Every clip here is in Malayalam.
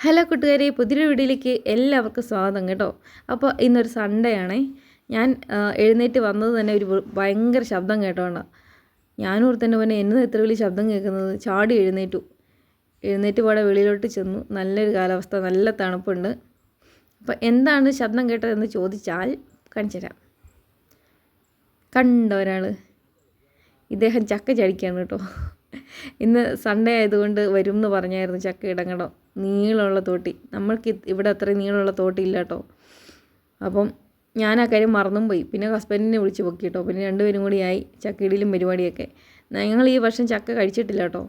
ഹലോ കൂട്ടുകാരെ, പുതിയൊരു വീഡിയോയിലേക്ക് എല്ലാവർക്കും സ്വാഗതം കേട്ടോ. അപ്പോൾ ഇന്നൊരു സൺഡേ ആണേ. ഞാൻ എഴുന്നേറ്റ് വന്നത് തന്നെ ഒരു ഭയങ്കര ശബ്ദം കേട്ടോണ്ടാണ്. ഞാനോർത്തന്നെ പോലെ എന്നതാണ് ഇത്ര വലിയ ശബ്ദം കേൾക്കുന്നത്. ചാടി എഴുന്നേറ്റ് പാടെ വെളിയിലോട്ട് ചെന്നു. നല്ലൊരു കാലാവസ്ഥ, നല്ല തണുപ്പുണ്ട്. അപ്പോൾ എന്താണ് ശബ്ദം കേട്ടതെന്ന് ചോദിച്ചാൽ കാണിച്ചു തരാം. കണ്ടോ ഒരാൾ, ഇദ്ദേഹം ചക്ക ചടിക്കുകയാണ് കേട്ടോ. ഇന്ന് സൺഡേ ആയതുകൊണ്ട് വരും എന്ന് പറഞ്ഞായിരുന്നു. ചക്ക ഇടങ്ങടോ, നീളമുള്ള തോട്ടി. നമ്മൾക്ക് ഇവിടെ അത്രയും നീളമുള്ള തോട്ടി ഇല്ല കേട്ടോ. അപ്പം ഞാൻ ആ കാര്യം മറന്നും പോയി. പിന്നെ ഹസ്ബൻഡിനെ വിളിച്ച് പൊക്കി കേട്ടോ. പിന്നെ രണ്ടുപേരും കൂടിയായി ചക്കയിടയിലും പരിപാടിയൊക്കെ. ഞങ്ങൾ ഈ വർഷം ചക്ക കഴിച്ചിട്ടില്ല കേട്ടോ.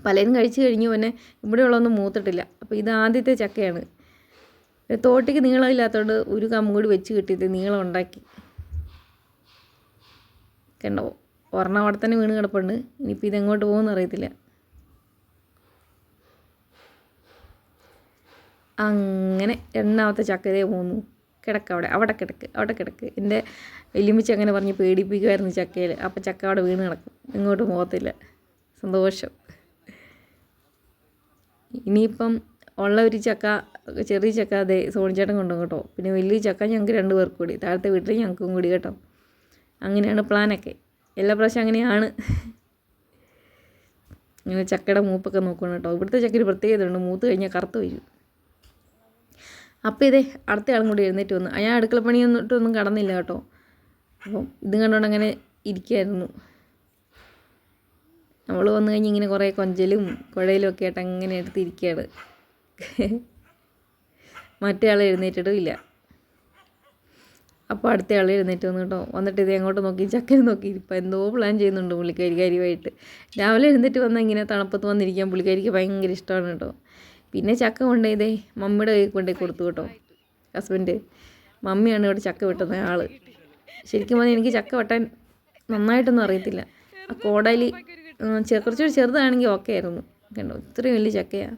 പലരും കഴിച്ചു കഴിഞ്ഞു, പിന്നെ ഇവിടെയുള്ളതൊന്നും മൂത്തിട്ടില്ല. അപ്പോൾ ഇത് ആദ്യത്തെ ചക്കയാണ്. തോട്ടിക്ക് നീളമില്ലാത്തതുകൊണ്ട് ഒരു കമ്പും കൂടി വെച്ച് കിട്ടിയിട്ട് നീളം ഉണ്ടാക്കി. കണ്ടോ, ഒരെണ്ണം അവിടെ തന്നെ വീണ് കിടപ്പുണ്ട്. ഇനിയിപ്പോൾ ഇതെങ്ങോട്ട് പോകുമെന്ന് അറിയത്തില്ല. അങ്ങനെ എണ്ണാമത്തെ ചക്കതേ പോന്നു. അവിടെ കിടക്ക്. എൻ്റെ വലിയമ്മച്ചി അങ്ങനെ പറഞ്ഞ് പേടിപ്പിക്കുമായിരുന്നു ചക്കയിൽ. അപ്പോൾ ചക്ക അവിടെ വീണ് കിടക്കും, ഇങ്ങോട്ട് പോകത്തില്ല. സന്തോഷം. ഇനിയിപ്പം ഉള്ള ഒരു ചക്ക, ചെറിയ ചക്ക അതെ സോണിച്ചേട്ടൻ കൊണ്ടുപോകും കേട്ടോ. പിന്നെ വലിയ ചക്ക ഞങ്ങൾക്ക് 2 പേർക്ക് കൂടി, താഴത്തെ വീട്ടിൽ ഞങ്ങൾക്കും കൂടി കേട്ടോ. അങ്ങനെയാണ് പ്ലാനൊക്കെ. എല്ലാ പ്രാവശ്യം അങ്ങനെയാണ്. ഇങ്ങനെ ചക്കയുടെ മൂപ്പൊക്കെ നോക്കണം കേട്ടോ. ഇവിടുത്തെ ചക്കയിൽ പ്രത്യേകത ഉണ്ട്, മൂത്ത് കഴിഞ്ഞാൽ കറുത്ത് വരും. അപ്പോൾ ഇതേ അടുത്ത ആളും കൂടി എഴുന്നേറ്റ് വന്നു. ഞാൻ അടുക്കളപ്പണിയൊന്നും കടന്നില്ല കേട്ടോ. അപ്പം ഇതും കണ്ടുകൊണ്ട് അങ്ങനെ ഇരിക്കുകയായിരുന്നു. നമ്മൾ വന്നു കഴിഞ്ഞ് ഇങ്ങനെ കുറേ കൊഞ്ചലും കുഴയിലും ഒക്കെ ആയിട്ട് അങ്ങനെ എടുത്തിരിക്കുകയാണ്. മറ്റേ ആൾ എഴുന്നേറ്റിട്ടും ഇല്ല. അപ്പോൾ അടുത്ത ആൾ എഴുന്നേറ്റ് വന്നു കേട്ടോ. വന്നിട്ട് ഇത് അങ്ങോട്ട് നോക്കി ചക്കന് നോക്കി. ഇപ്പം എന്തോ പ്ലാൻ ചെയ്യുന്നുണ്ട് പുള്ളിക്കാരി കാര്യമായിട്ട്. രാവിലെ എഴുന്നേറ്റ് വന്നാൽ ഇങ്ങനെ തണുപ്പത്ത് വന്നിരിക്കാൻ പുള്ളിക്കാരിക്ക് ഭയങ്കര ഇഷ്ടമാണ് കേട്ടോ. പിന്നെ ചക്ക കൊണ്ടുപോയതേ മമ്മിയുടെ കൈ കൊണ്ടുപോയി കൊടുത്തു കേട്ടോ. ഹസ്ബൻഡ്, മമ്മിയാണ് ഇവിടെ ചക്ക വെട്ടുന്ന ആൾ. ശരിക്കും പറഞ്ഞാൽ എനിക്ക് ചക്ക വെട്ടാൻ നന്നായിട്ടൊന്നും അറിയത്തില്ല. ആ കോടാലി കുറച്ചുകൂടി ചെറുതാണെങ്കിൽ ഓക്കെ ആയിരുന്നു. കണ്ടോ, ഇത്രയും വലിയ ചക്കയാണ്.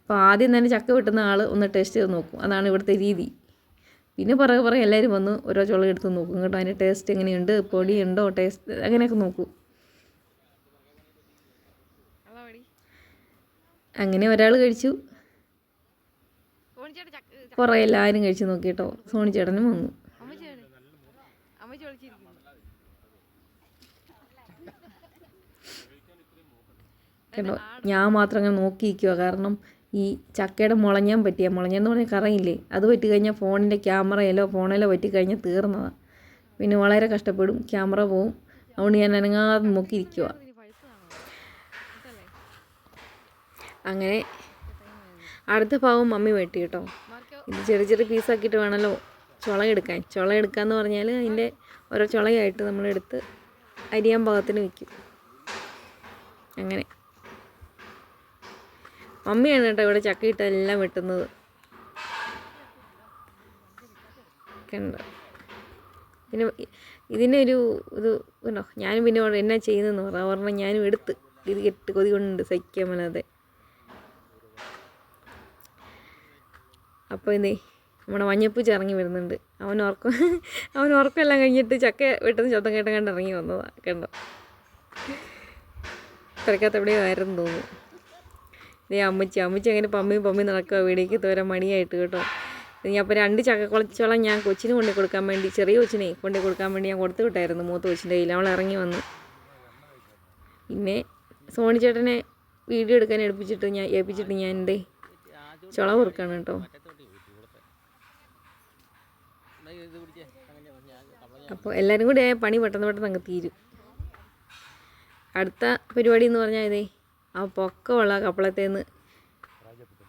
അപ്പോൾ ആദ്യം തന്നെ ചക്ക വെട്ടുന്ന ആൾ ഒന്ന് ടേസ്റ്റ് ചെയ്ത് നോക്കും. അതാണ് ഇവിടുത്തെ രീതി. പിന്നെ പുറകെ എല്ലാവരും വന്ന് ഓരോ ചുള എടുത്ത് നോക്കും കേട്ടോ. അതിൻ്റെ ടേസ്റ്റ് എങ്ങനെയുണ്ട്, പൊടിയുണ്ടോ, ടേസ്റ്റ് അങ്ങനെയൊക്കെ നോക്കും. അങ്ങനെ ഒരാൾ കഴിച്ചു, കുറേ എല്ലാവരും കഴിച്ച് നോക്കി കേട്ടോ. സോണിച്ചേട്ടനും വന്നു. കേട്ടോ, ഞാൻ മാത്രം അങ്ങനെ നോക്കിയിരിക്കുക. കാരണം ഈ ചക്കയുടെ മുളഞ്ഞെന്ന് പറഞ്ഞാൽ കറയില്ലേ, അത് പറ്റി കഴിഞ്ഞാൽ ഫോണിൻ്റെ ക്യാമറയിലോ പറ്റിക്കഴിഞ്ഞാൽ തീർന്നതാണ്. പിന്നെ വളരെ കഷ്ടപ്പെടും, ക്യാമറ പോവും. അതുകൊണ്ട് ഞാൻ അനങ്ങാതെ നോക്കിയിരിക്കുക. അങ്ങനെ അടുത്ത ഭാഗം മമ്മി വെട്ടി കേട്ടോ. ഇത് ചെറിയ പീസാക്കിയിട്ട് വേണമല്ലോ ചുള എടുക്കാമെന്ന് പറഞ്ഞാൽ അതിൻ്റെ ഓരോ ചുളയായിട്ട് നമ്മളെടുത്ത് അരിയാൻ പാകത്തിന് വയ്ക്കും. അങ്ങനെ മമ്മിയാണ് കേട്ടോ ഇവിടെ ചക്കയിട്ടെല്ലാം വെട്ടുന്നത്. കണ്ടോ, പിന്നെ ഇതിൻ്റെ ഇത് കണ്ടോ. ഞാനും പിന്നെ എന്നാ ചെയ്യുന്നതെന്ന് പറയാം. പറഞ്ഞാൽ ഞാനും എടുത്ത് ഇത് കെട്ട് കൊതി കൊണ്ട് സഹിക്കാൻ മേലാതെ. അപ്പോൾ ഇതേ നമ്മുടെ മഞ്ഞപ്പൂച്ച ഇറങ്ങി വരുന്നുണ്ട്. അവൻ ഉറക്കമെല്ലാം കഴിഞ്ഞിട്ട് ചക്ക വെട്ടുന്ന ശബ്ദം കണ്ട് ഇറങ്ങി വന്നതാണ്. കണ്ടോ, തിരക്കാത്ത എവിടെയോ ആയിരുന്നു തോന്നുന്നു. ഇതേ അമ്മച്ചി അങ്ങനെ പമ്മി നടക്കുക. വീടേക്ക് തോരാൻ മണിയായിട്ട് കേട്ടോ. അപ്പോൾ 2 ചക്കക്കുളച്ചോളം ഞാൻ കൊച്ചിന് കൊണ്ടുപോയി കൊടുക്കാൻ വേണ്ടി, ചെറിയ കൊച്ചിനെ കൊണ്ടുപോയി കൊടുക്കാൻ വേണ്ടി ഞാൻ കൊടുത്തു വിട്ടായിരുന്നു മൂത്ത കൊച്ചിൻ്റെ കയ്യിൽ. അവൾ ഇറങ്ങി വന്നു. പിന്നെ സോണിച്ചേട്ടനെ വീഡിയോ എടുക്കാൻ ഏൽപ്പിച്ചിട്ട് ഞാൻ എൻ്റെ ചുള പൊറുക്കാണ് കേട്ടോ. അപ്പോൾ എല്ലാവരും കൂടി പണി പെട്ടെന്ന് അങ്ങ് തീരും. അടുത്ത പരിപാടി എന്ന് പറഞ്ഞാൽ ഇതേ ആ പൊക്കമുള്ള കപ്പളത്തേന്ന്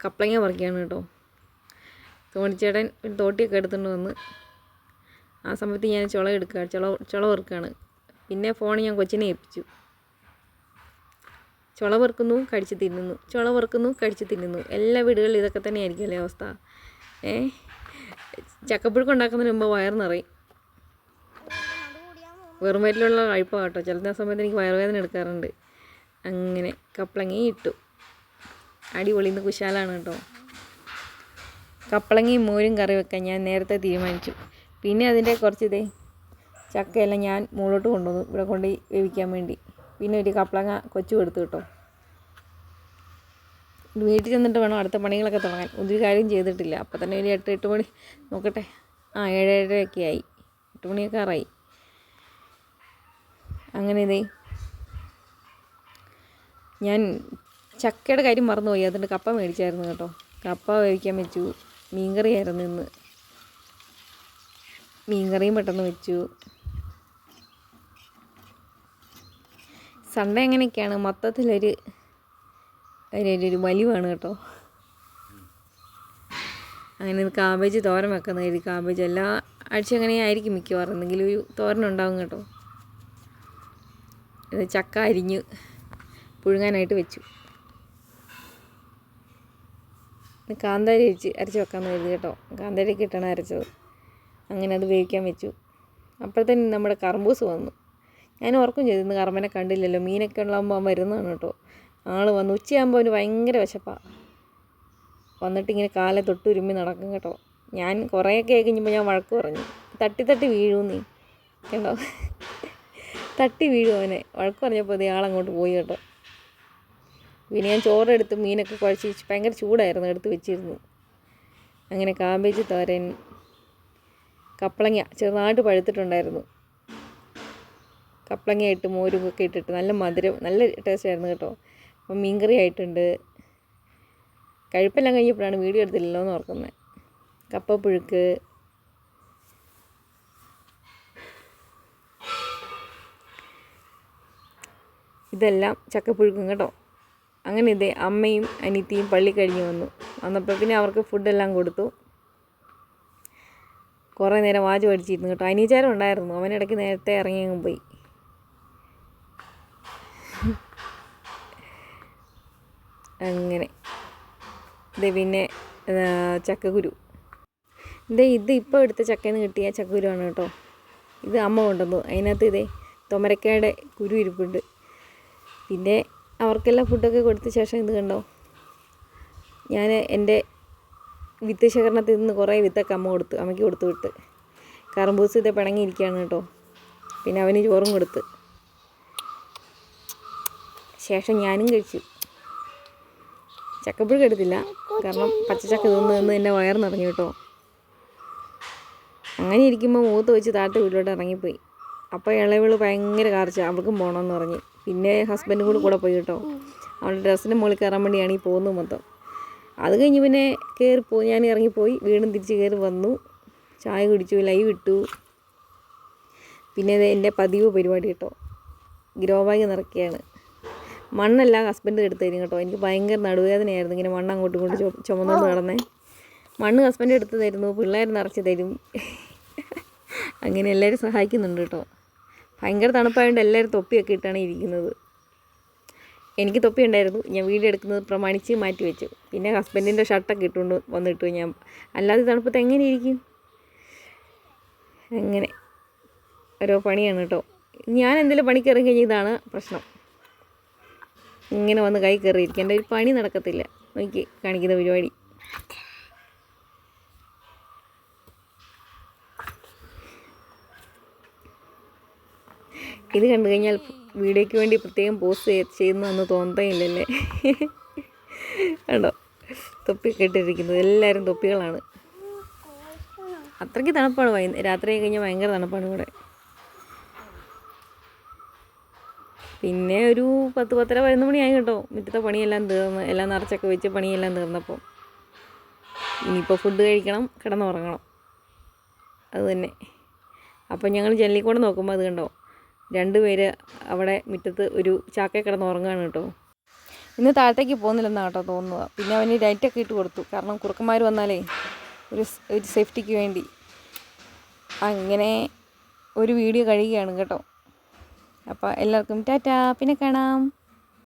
കപ്പളങ്ങ പറിക്കുകയാണ് കേട്ടോ. തോണിച്ചേട്ടൻ ഒരു തോട്ടിയൊക്കെ എടുത്തുകൊണ്ട് വന്ന് ആ സമയത്ത് ഞാൻ ചുള പെറുക്കുകയാണ്. പിന്നെ ഫോൺ ഞാൻ കൊച്ചിനെ ഏൽപ്പിച്ചു. ചുള പെറുക്കുന്നു, കഴിച്ച് തിന്നുന്നു. എല്ലാ വീടുകളിലും ഇതൊക്കെ തന്നെ ആയിരിക്കുമല്ലേ അവസ്ഥ. ചക്കപ്പുഴുക്ക് ഉണ്ടാക്കുന്നതിന് മുമ്പ് വയറ് നിറയും. വെറും വയറ്റിലുള്ള കഴിപ്പാണ് കേട്ടോ. ചില സമയത്ത് എനിക്ക് വയറുവേദന എടുക്കാറുണ്ട്. അങ്ങനെ കപ്പളങ്ങയും ഇട്ടു. അടിപൊളിന്ന് കുശാലാണ് കേട്ടോ. കപ്പളങ്ങയും മോരും കറി വെക്കാൻ ഞാൻ നേരത്തെ തീരുമാനിച്ചു. പിന്നെ അതിൻ്റെ കുറച്ച് ചക്കയെല്ലാം ഞാൻ മുകളിലോട്ട് കൊണ്ടുവന്നു, ഇവിടെ കൊണ്ട് വേവിക്കാൻ വേണ്ടി. പിന്നെ ഒരു കപ്പളങ്ങ കൊച്ചു എടുത്തു കേട്ടോ. വീട്ടിൽ ചെന്നിട്ട് വേണം അടുത്ത പണികളൊക്കെ തുടങ്ങാൻ. ഒരു കാര്യം ചെയ്തിട്ടില്ല. അപ്പോൾ തന്നെ ഒരു 8 മണി നോക്കട്ടെ, 7:30 ആയി, 8 മണിയൊക്കെ ആറായി. അങ്ങനെ ഇതേ ഞാൻ ചക്കയുടെ കാര്യം മറന്നുപോയി. അതിൻ്റെ കപ്പ മേടിച്ചായിരുന്നു കേട്ടോ. കപ്പ വേവിക്കാൻ വെച്ചു. മീൻകറിയായിരുന്നു ഇന്ന്. മീൻകറിയും പെട്ടെന്ന് വെച്ചു. സൺഡേ അങ്ങനെയൊക്കെയാണ്, മൊത്തത്തിലൊരു വലിവാണ് കേട്ടോ. അങ്ങനെ കാബേജ് തോരൻ വെക്കുന്ന കരുതി. കാബേജ് എല്ലാ ആഴ്ച അങ്ങനെ ആയിരിക്കും മിക്കവാറും, എന്തെങ്കിലും ഒരു തോരനുണ്ടാവും കേട്ടോ. ഇത് ചക്ക അരിഞ്ഞ് പുഴുങ്ങാനായിട്ട് വെച്ചു. കാന്താരി അരച്ച് വെക്കാമെന്ന് കരുതി കേട്ടോ. കാന്താരിയൊക്കെ ഇട്ടാണ് അരച്ചത്. അങ്ങനെ അത് വേവിക്കാൻ വെച്ചു. അപ്പോഴത്തേനും നമ്മുടെ കർമ്മൂസ് വന്നു. ഞാൻ ഓർക്കും ചെയ്തു, ഇന്ന് കർമ്മനെ കണ്ടില്ലല്ലോ. മീനൊക്കെ ഉള്ളാകുമ്പോൾ വരുന്നതാണ് കേട്ടോ. ആൾ വന്നു. ഉച്ചയാകുമ്പോൾ അവന് ഭയങ്കര വിശപ്പാണ്. വന്നിട്ടിങ്ങനെ കാലെ തൊട്ടുരുമ്മി നടക്കും കേട്ടോ. ഞാൻ കുറേയൊക്കെ കഴിഞ്ഞപ്പോൾ ഞാൻ വഴക്ക് പറഞ്ഞു, തട്ടി വീഴുന്നീ കേട്ടോ. തട്ടി വീഴും അവനെ. വഴക്ക് പറഞ്ഞപ്പോൾ ഇയാളങ്ങോട്ട് പോയി കേട്ടോ. പിന്നെ ഞാൻ ചോറെടുത്ത് മീനൊക്കെ കുഴച്ച് വെച്ച്, ഭയങ്കര ചൂടായിരുന്നു, എടുത്ത് വെച്ചിരുന്നു. അങ്ങനെ കാബേജ് തോരൻ, കപ്പളങ്ങ ചെറുതായിട്ട് പഴുത്തിട്ടുണ്ടായിരുന്നു. കപ്പളങ്ങ ഇട്ട് മോരും ഒക്കെ ഇട്ടിട്ട് നല്ല മധുരം, നല്ല ടേസ്റ്റ് ആയിരുന്നു കേട്ടോ. അപ്പം മീൻകറി ആയിട്ടുണ്ട്. കഴിപ്പെല്ലാം കഴിഞ്ഞപ്പോഴാണ് വീഡിയോ എടുത്തില്ലല്ലോ എന്ന് ഓർക്കുന്നത്. കപ്പപ്പുഴുക്ക്, ഇതെല്ലാം ചക്കപ്പുഴുക്കും കേട്ടോ. അങ്ങനെ ഇതേ അമ്മയും അനിയത്തിയും പള്ളി കഴിഞ്ഞ് വന്നപ്പോൾ പിന്നെ അവർക്ക് ഫുഡെല്ലാം കൊടുത്തു. കുറേ നേരം വാച്ച് പഠിച്ചിരുന്നു കേട്ടോ. അനിയച്ചാരം ഉണ്ടായിരുന്നു, അവനിടയ്ക്ക് നേരത്തെ ഇറങ്ങിയങ്ങ് പോയി. അങ്ങനെ ഇത് പിന്നെ ചക്കക്കുരു, ഇത് ഇപ്പോൾ എടുത്ത ചക്കയിൽ നിന്ന് കിട്ടിയ ചക്കക്കുരുവാണ് കേട്ടോ. ഇത് അമ്മ കൊണ്ടുവന്നു. അതിനകത്ത് ഇതേ തൊമരക്കയുടെ കുരു ഇരിപ്പുണ്ട്. പിന്നെ അവർക്കെല്ലാം ഫുഡൊക്കെ കൊടുത്ത ശേഷം ഇത് കണ്ടോ, ഞാൻ എൻ്റെ വിത്ത് ശേഖരണത്തിൽ നിന്ന് കുറേ വിത്തൊക്കെ അമ്മയ്ക്ക് കൊടുത്തു വിട്ട്. കർമ്മൂസ് ഇത് പിണങ്ങിയിരിക്കുകയാണ് കേട്ടോ. പിന്നെ അവന് ചോറും കൊടുത്ത് ശേഷം ഞാനും കഴിച്ചു. ചക്കപ്പുഴുക്ക് എടുത്തില്ല, കാരണം പച്ചച്ചക്ക തിന്ന് എൻ്റെ വയർ നിറഞ്ഞു കേട്ടോ. അങ്ങനെ ഇരിക്കുമ്പോൾ മൂത്ത് വെച്ച് താഴത്തെ വീട്ടിലോട്ട് ഇറങ്ങിപ്പോയി. അപ്പോൾ ഇളയവള് ഭയങ്കര കാർച്ച, അവൾക്കും പോകണമെന്ന് പറഞ്ഞ്. പിന്നെ ഹസ്ബൻഡും കൂടെ പോയി കേട്ടോ. അവളുടെ ഡ്രസ്സിൻ്റെ മുകളിൽ കയറാൻ വേണ്ടിയാണ് ഈ പോകുന്നത് മൊത്തം. അത് കഴിഞ്ഞ് പിന്നെ ഞാൻ ഇറങ്ങിപ്പോയി. വീണ്ടും തിരിച്ച് കയറി വന്നു, ചായ കുടിച്ചു, ലൈവ് ഇട്ടു. പിന്നെ എൻ്റെ പതിവ് പരിപാടി കേട്ടോ, ഗ്രോ ബാഗ് നിറയ്ക്കുകയാണ്. മണ്ണെല്ലാം ഹസ്ബൻഡ് എടുത്ത് തരും കേട്ടോ. എനിക്ക് ഭയങ്കര നടുവേദനയായിരുന്നു ഇങ്ങനെ മണ്ണ് അങ്ങോട്ടും ഇങ്ങോട്ടും ചുമന്നുകൊണ്ട് നടന്നേ. മണ്ണ് ഹസ്ബൻഡ് എടുത്ത് തരുന്നു, പിള്ളേർ നിറച്ച് തരും. അങ്ങനെ എല്ലാവരും സഹായിക്കുന്നുണ്ട് കേട്ടോ. ഭയങ്കര തണുപ്പായതുകൊണ്ട് എല്ലാവരും തൊപ്പിയൊക്കെ ഇട്ടാണ് ഇരിക്കുന്നത്. എനിക്ക് തൊപ്പി ഉണ്ടായിരുന്നു, ഞാൻ വീഡിയോ എടുക്കുന്നത് പ്രമാണിച്ച് മാറ്റി വെച്ചു. പിന്നെ ഹസ്ബൻഡിൻ്റെ ഷർട്ടൊക്കെ ഇട്ടുകൊണ്ട് വന്നിട്ടു ഞാൻ. അല്ലാതെ തണുപ്പത്ത് എങ്ങനെ ഇരിക്കും? അങ്ങനെ ഓരോ പണിയാണ് കേട്ടോ. ഞാൻ എന്തെങ്കിലും പണി കയറി കഴിഞ്ഞാൽ ഇതാണ് പ്രശ്നം. ഇങ്ങനെ വന്ന് കൈ കയറിയിരിക്കും, എൻ്റെ ഒരു പണി നടക്കത്തില്ല. നോക്കി കാണിക്കുന്ന പരിപാടി. ഇത് കണ്ടു കഴിഞ്ഞാൽ വീഡിയോയ്ക്ക് വേണ്ടി പ്രത്യേകം പോസ്റ്റ് ചെയ്യുന്നതെന്ന് തോന്നത്തേയില്ലല്ലേ. കണ്ടോ തൊപ്പിയൊക്കെ ഇട്ടിരിക്കുന്നത്, എല്ലാവരും തൊപ്പികളാണ്. അത്രയ്ക്ക് തണുപ്പാണ്. രാത്രി കഴിഞ്ഞാൽ ഭയങ്കര തണുപ്പാണ് ഇവിടെ. പിന്നെ ഒരു 10-10:30 11 മണിയായി കേട്ടോ. മുറ്റത്തെ പണിയെല്ലാം തീർന്ന്, എല്ലാം നിറച്ചൊക്കെ വെച്ച് പണിയെല്ലാം തീർന്നപ്പോൾ ഇനിയിപ്പോൾ ഫുഡ് കഴിക്കണം, കിടന്നുറങ്ങണം, അത് തന്നെ. അപ്പോൾ ഞങ്ങൾ ജനലിൽ കൂടെ നോക്കുമ്പോൾ അത് കണ്ടോ, 2 പേര് അവിടെ മുറ്റത്ത് ഒരു ചാക്കയിൽ കിടന്നുറങ്ങുകയാണ് കേട്ടോ. ഇന്ന് താഴത്തേക്ക് പോകുന്നില്ലെന്നാണ് കേട്ടോ തോന്നുക. പിന്നെ അവന് ലൈറ്റൊക്കെ ഇട്ട് കൊടുത്തു, കാരണം കുറുക്കന്മാർ വന്നാലേ ഒരു സേഫ്റ്റിക്ക് വേണ്ടി. അങ്ങനെ ഒരു വീഡിയോ കഴിയുകയാണ് കേട്ടോ. അപ്പോൾ എല്ലാവർക്കും ടാറ്റാ, പിന്നെ കാണാം.